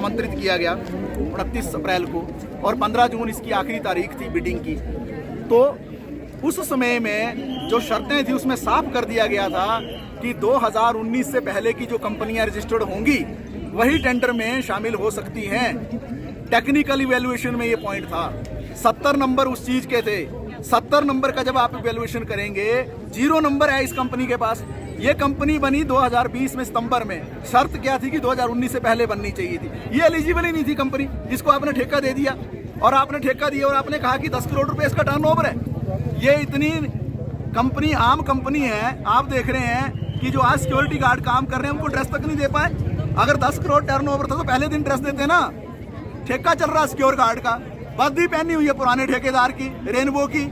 आमंत्रित किया गया 29 अप्रैल को और 15 जून इसकी आखिरी तारीख थी बिडिंग की। तो उस समय में जो शर्तें थी उसमें साफ कर दिया गया था कि 2019 से पहले की जो कंपनियां रजिस्टर्ड होंगी वही टेंडर में शामिल हो सकती हैं। टेक्निकल इवैल्यूएशन में ये पॉइंट था। 70 नंबर उस चीज के थे। 70 नंबर का जब आप इवैल्यूएशन करेंगे, 0 नंबर है इस कंपनी के पास। ये कंपनी बनी 2020 में सितंबर में। शर्त क्या थी कि 2019 से पहले बननी चाहिए थी। ये एलिजिबल ही नहीं थी कंपनी, इसको आपने ठेका दे दिया और आपने ठेका दिया और आपने कहा कि 10 करोड़ रुपए इसका टर्नओवर है। ये इतनी कंपनी आम कंपनी है। आप देख रहे हैं कि जो आज सिक्योरिटी गार्ड काम कर रहे हैं उनको ड्रेस तक नहीं दे पाए। अगर 10 करोड़ टर्नओवर था तो पहले दिन ड्रेस देते ना। ठेका चल रहा सिक्योर गार्ड का, वर्दी पहनी हुई है पुराने ठेकेदार की, रेनबो की,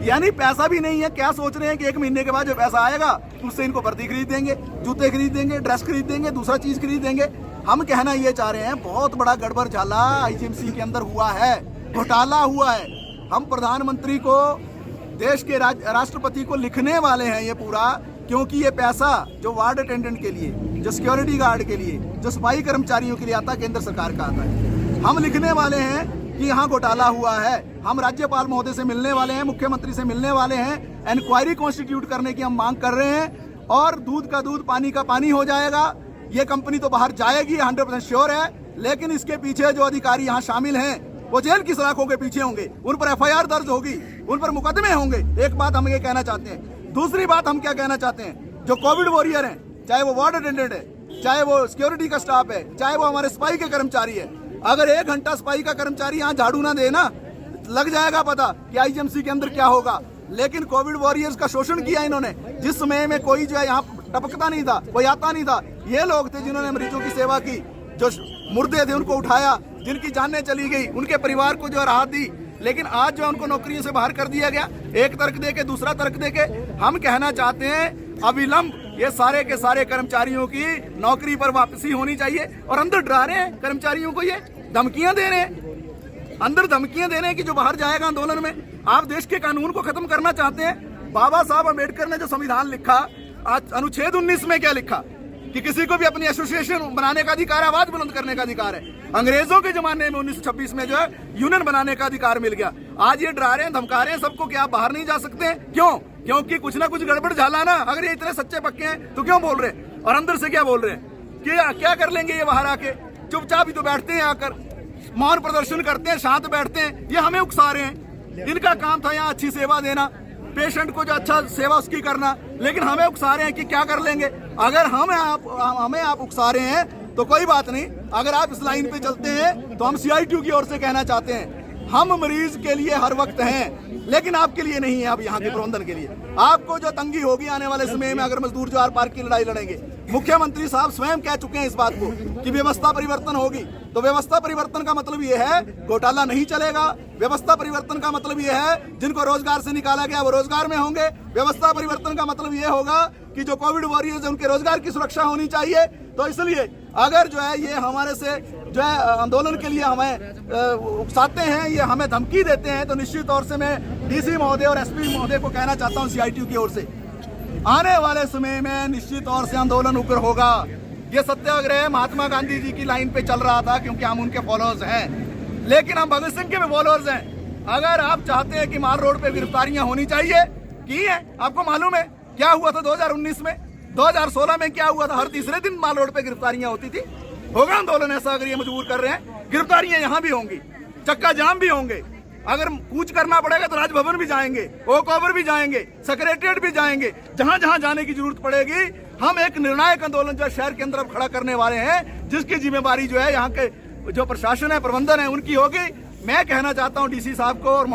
यानी पैसा भी नहीं है। क्या सोच रहे हैं कि 1 महीने के बाद जो पैसा आएगा उससे इनको वर्दी खरीद देंगे, जूते खरीद देंगे, ड्रेस खरीद देंगे, दूसरा चीज खरीद देंगे। हम कहना ये चाह रहे हैं बहुत बड़ा गड़बड़ झाला आईजीएमसी के अंदर हुआ है, घोटाला हुआ है। हम प्रधानमंत्री को, देश के राष्ट्रपति को लिखने वाले हैं ये पूरा, क्योंकि ये पैसा जो वार्ड अटेंडेंट के लिए, जो सिक्योरिटी गार्ड के लिए, जो सफाई कर्मचारियों के लिए आता है, केंद्र सरकार का आता है। हम लिखने वाले हैं कि यहाँ घोटाला हुआ है। हम राज्यपाल महोदय से मिलने वाले हैं, मुख्यमंत्री से मिलने वाले हैं, इंक्वायरी कॉन्स्टिट्यूट करने की हम मांग कर रहे हैं और दूध का दूध पानी का पानी हो जाएगा। ये कंपनी तो बाहर जाएगी, 100% श्योर है, लेकिन इसके पीछे जो अधिकारी यहाँ शामिल हैं वो जेल की सलाखों के पीछे होंगे। उन पर FIR दर्ज होगी, उन पर मुकदमे होंगे। एक बात हम ये कहना चाहते हैं। दूसरी बात हम क्या कहना चाहते हैं, जो कोविड वॉरियर हैं, चाहे वो वार्ड अटेंडेंट है, चाहे वो सिक्योरिटी का स्टाफ है, चाहे वो हमारे सफाई के कर्मचारी है, अगर 1 घंटा सफाई का कर्मचारी यहाँ झाड़ू ना दे ना, लग जाएगा पता कि आईजीएमसी के अंदर क्या होगा। लेकिन कोविड वॉरियर्स का शोषण किया इन्होंने। जिस समय में कोई जो है यहाँ टपकता नहीं था, कोई आता नहीं था, ये लोग थे जिन्होंने मरीजों की सेवा की, जो मुर्दे थे उनको उठाया, जिनकी जानें चली गई उनके परिवार को जो राहत दी। लेकिन आज जो उनको नौकरियों से बाहर कर दिया गया, एक तर्क देके दूसरा तर्क देके। हम कहना चाहते हैं अविलंब ये सारे के सारे कर्मचारियों की नौकरी पर वापसी होनी चाहिए। और अंदर डरा रहे हैं कर्मचारियों को, ये धमकियां दे रहे हैं, अंदर धमकियां दे रहे हैं कि जो बाहर जाएगा आंदोलन में। आप देश के कानून को खत्म करना चाहते हैं। बाबा साहब अम्बेडकर ने जो संविधान लिखा, आज अनुच्छेद 19 में क्या लिखा कि किसी को भी अपनी एसोसिएशन बनाने का अधिकार, आवाज बुलंद करने का अधिकार है। अंग्रेजों के जमाने में 1926 में जो है यूनियन बनाने का अधिकार मिल गया। आज ये डरा रहे हैं, धमका रहे हैं सबको कि आप बाहर नहीं जा सकते हैं। क्यों? क्योंकि कुछ ना कुछ गड़बड़ झाला ना। अगर ये इतने सच्चे पक्के हैं तो क्यों बोल रहे हैं? और अंदर से क्या बोल रहे हैं कि क्या कर लेंगे ये बाहर आके? चुपचाप ही तो बैठते हैं, आकर मौन प्रदर्शन करते हैं, शांत बैठते हैं। ये हमें उकसा रहे हैं। इनका काम था यहाँ अच्छी सेवा देना, पेशेंट को जो अच्छा सेवा उसकी करना, लेकिन हमें उकसा रहे हैं कि क्या कर लेंगे। अगर हमें आप उकसा रहे हैं तो कोई बात नहीं। अगर आप इस लाइन पे चलते हैं तो हम CITU की ओर से कहना चाहते हैं, हम मरीज के लिए हर वक्त हैं, लेकिन आपके लिए नहीं है। अब यहाँ के प्रबंधन के लिए आपको जो तंगी होगी आने वाले समय में, अगर मजदूर जो आर पार की लड़ाई लड़ेंगे, मुख्यमंत्री साहब स्वयं कह चुके हैं इस बात को कि व्यवस्था परिवर्तन होगी। तो व्यवस्था परिवर्तन का मतलब ये है घोटाला नहीं चलेगा। व्यवस्था परिवर्तन का मतलब ये है जिनको रोजगार से निकाला गया वो रोजगार में होंगे। व्यवस्था परिवर्तन का मतलब ये होगा कि जो कोविड वॉरियर्स है उनके रोजगार की सुरक्षा होनी चाहिए। तो इसलिए अगर जो है ये हमारे से जो है आंदोलन के लिए हमें उकसाते हैं, ये हमें धमकी देते हैं, तो निश्चित तौर से मैं DC महोदय और SP महोदय को कहना चाहता हूँ CITU की ओर से, आने वाले समय में निश्चित तौर से आंदोलन उग्र होगा। ये सत्याग्रह महात्मा गांधी जी की लाइन पे चल रहा था क्योंकि हम उनके फॉलोअर्स हैं, लेकिन हम भगत सिंह के भी फॉलोअर्स हैं। अगर आप चाहते हैं कि माल रोड पे गिरफ्तारियां होनी चाहिए, की है। आपको मालूम है क्या हुआ था 2019 में, 2016 में क्या हुआ था? हर तीसरे दिन माल रोड पे गिरफ्तारियां होती थी। होगा आंदोलन ऐसा अगर ये मजबूर कर रहे हैं? गिरफ्तारियां यहाँ भी होंगी, चक्का जाम भी होंगे। अगर कूच करना पड़ेगा तो राजभवन भी जाएंगे, ओक ओवर भी जाएंगे, सेक्रेटरिएट भी जाएंगे, जहां जहां जाने की जरूरत पड़ेगी। हम एक निर्णायक आंदोलन जो शहर के अंदर खड़ा करने वाले हैं, जिसकी जिम्मेवारी जो है यहाँ के जो प्रशासन है, प्रबंधन है, उनकी होगी। मैं कहना चाहता हूँ DC साहब को और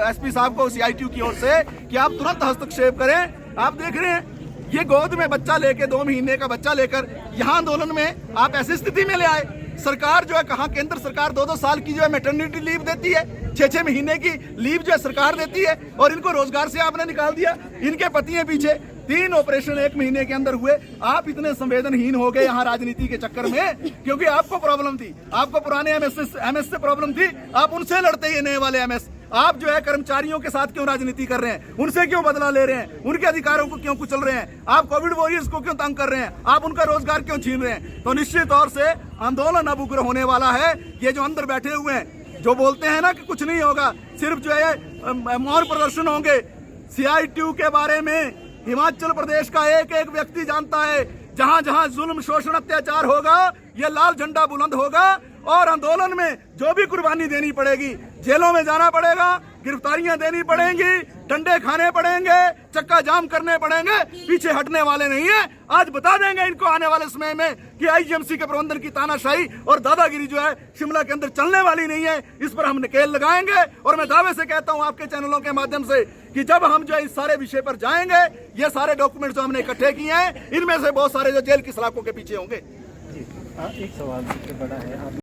SP साहब को CITU की ओर से कि आप तुरंत हस्तक्षेप करें। आप देख रहे हैं ये गोद में बच्चा लेके, 2 महीने का बच्चा लेकर यहाँ आंदोलन में आप ऐसी स्थिति में ले आए। सरकार जो है, कहाँ केंद्र सरकार 2-2 साल की जो है मैटरनिटी लीव देती है, 6-6 महीने की लीव जो है सरकार देती है, और इनको रोजगार से आपने निकाल दिया। इनके पति हैं पीछे, 3 ऑपरेशन 1 महीने के अंदर हुए। आप इतने संवेदनहीन हो गए यहाँ राजनीति के चक्कर में, क्योंकि आपको प्रॉब्लम थी, आपको पुराने MS से प्रॉब्लम थी, आप उनसे लड़ते, ये नए वाले MS। आप जो है कर्मचारियों के साथ क्यों राजनीति कर रहे हैं, उनसे क्यों बदला ले रहे हैं, उनके अधिकारों को क्यों कुचल रहे हैं, आप कोविड वॉरियर्स को क्यों तंग कर रहे हैं, आप उनका रोजगार क्यों छीन रहे हैं। तो निश्चित तौर से आंदोलन अब उग्र होने वाला है। ये जो अंदर बैठे हुए हैं, जो बोलते हैं ना कि कुछ नहीं होगा, सिर्फ जो है मौन प्रदर्शन होंगे, CITU के बारे में हिमाचल प्रदेश का एक एक व्यक्ति जानता है। जहां जहां जुल्म, शोषण, अत्याचार होगा, ये लाल झंडा बुलंद होगा और आंदोलन में जो भी कुर्बानी देनी पड़ेगी, जेलों में जाना पड़ेगा, गिरफ्तारियां देनी पड़ेंगी, डंडे खाने पड़ेंगे, चक्का जाम करने पड़ेंगे, पीछे हटने वाले नहीं है। आज बता देंगे इनको आने वाले समय में कि IGMC के प्रबंधन की तानाशाही और दादागिरी जो है शिमला के अंदर चलने वाली नहीं है। इस पर हम नकेल लगाएंगे और मैं दावे से कहता हूं आपके चैनलों के माध्यम से कि जब हम जो इस सारे विषय पर जाएंगे, ये सारे डॉक्यूमेंट जो हमने इकट्ठे किए हैं, इनमें से बहुत सारे जो जेल की सलाखों के पीछे होंगे। एक सवाल सबसे बड़ा है,